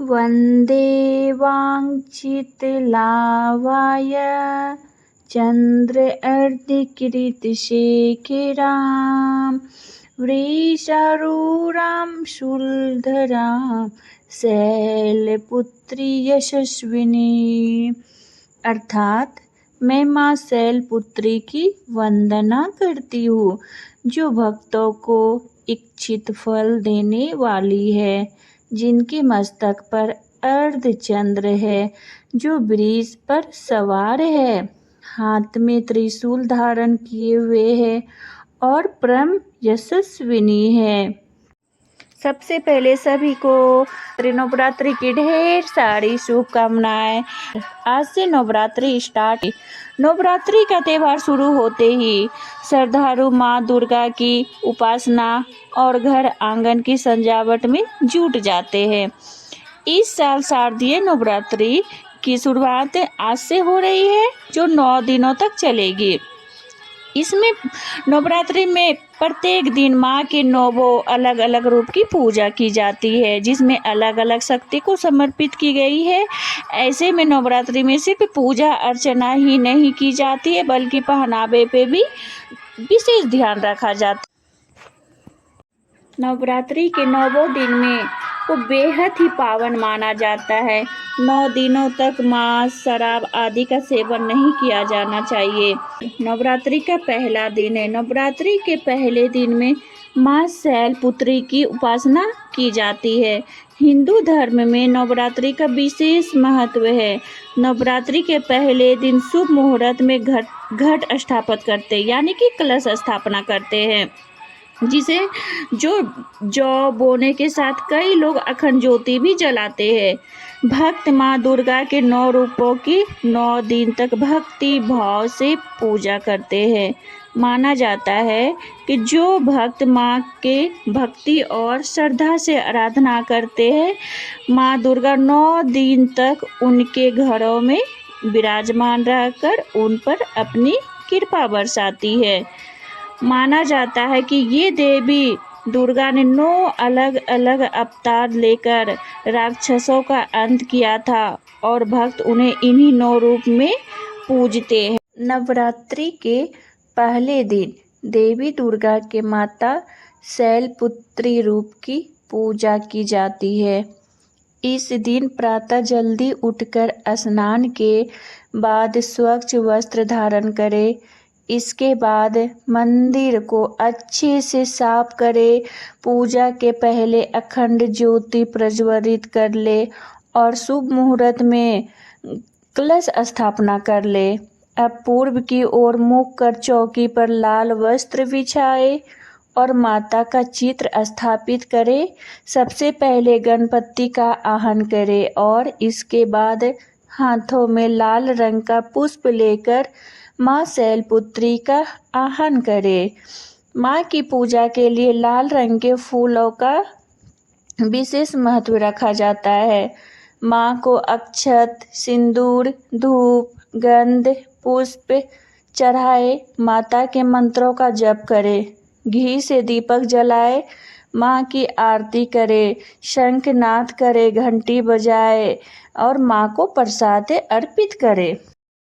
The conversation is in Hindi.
वन्दे वाञ्छितलाभाय चन्द्रार्धकिरीटशेखरां वृषारूढां शूलधरां शैलपुत्री यशस्विनी। अर्थात मैं माँ शैलपुत्री की वंदना करती हूँ, जो भक्तों को इच्छित फल देने वाली है, जिनके मस्तक पर अर्धचंद्र है, जो वृष पर सवार है, हाथ में त्रिशूल धारण किए हुए है और परम यशस्विनी है। सबसे पहले सभी को नवरात्रि की ढेर सारी शुभकामनाएं। आज से नवरात्रि स्टार्ट। नवरात्रि का त्यौहार शुरू होते ही श्रद्धालु माँ दुर्गा की उपासना और घर आंगन की सजावट में जुट जाते हैं। इस साल शारदीय नवरात्रि की शुरुआत आज से हो रही है, जो 9 दिनों तक चलेगी। इसमें नवरात्रि में प्रत्येक दिन माँ के 9 अलग अलग रूप की पूजा की जाती है, जिसमें अलग अलग शक्ति को समर्पित की गई है। ऐसे में नवरात्रि में सिर्फ पूजा अर्चना ही नहीं की जाती है, बल्कि पहनावे पे भी विशेष ध्यान रखा जाता है। नवरात्रि के 9 दिन में को बेहद ही पावन माना जाता है। 9 दिनों तक मांस, शराब आदि का सेवन नहीं किया जाना चाहिए। नवरात्रि का पहला दिन है। नवरात्रि के पहले दिन में माँ शैलपुत्री की उपासना की जाती है। हिंदू धर्म में नवरात्रि का विशेष महत्व है। नवरात्रि के पहले दिन शुभ मुहूर्त में घट स्थापित करते, यानी कि कलश स्थापना करते हैं, जिसे जौ बोने के साथ कई लोग अखंड ज्योति भी जलाते हैं। भक्त माँ दुर्गा के 9 रूपों की 9 दिन तक भक्ति भाव से पूजा करते हैं। माना जाता है कि जो भक्त माँ के भक्ति और श्रद्धा से आराधना करते हैं, माँ दुर्गा 9 दिन तक उनके घरों में विराजमान रहकर उन पर अपनी कृपा बरसाती है। माना जाता है कि ये देवी दुर्गा ने 9 अलग अलग अवतार लेकर राक्षसों का अंत किया था और भक्त उन्हें इन्हीं 9 रूप में पूजते हैं। नवरात्रि के पहले दिन देवी दुर्गा के माता शैलपुत्री रूप की पूजा की जाती है। इस दिन प्रातः जल्दी उठकर स्नान के बाद स्वच्छ वस्त्र धारण करें। इसके बाद मंदिर को अच्छे से साफ करें। पूजा के पहले अखंड ज्योति प्रज्वलित कर ले और शुभ मुहूर्त में कलश स्थापना कर ले। अब पूर्व की ओर मुख कर चौकी पर लाल वस्त्र बिछाए और माता का चित्र स्थापित करें। सबसे पहले गणपति का आह्वान करें और इसके बाद हाथों में लाल रंग का पुष्प लेकर माँ शैलपुत्री का आह्वान करें। माँ की पूजा के लिए लाल रंग के फूलों का विशेष महत्व रखा जाता है। माँ को अक्षत, सिंदूर, धूप, गंध, पुष्प चढ़ाए। माता के मंत्रों का जप करें। घी से दीपक जलाए। माँ की आरती करे, शंखनाद करे, घंटी बजाए और माँ को प्रसाद अर्पित करे।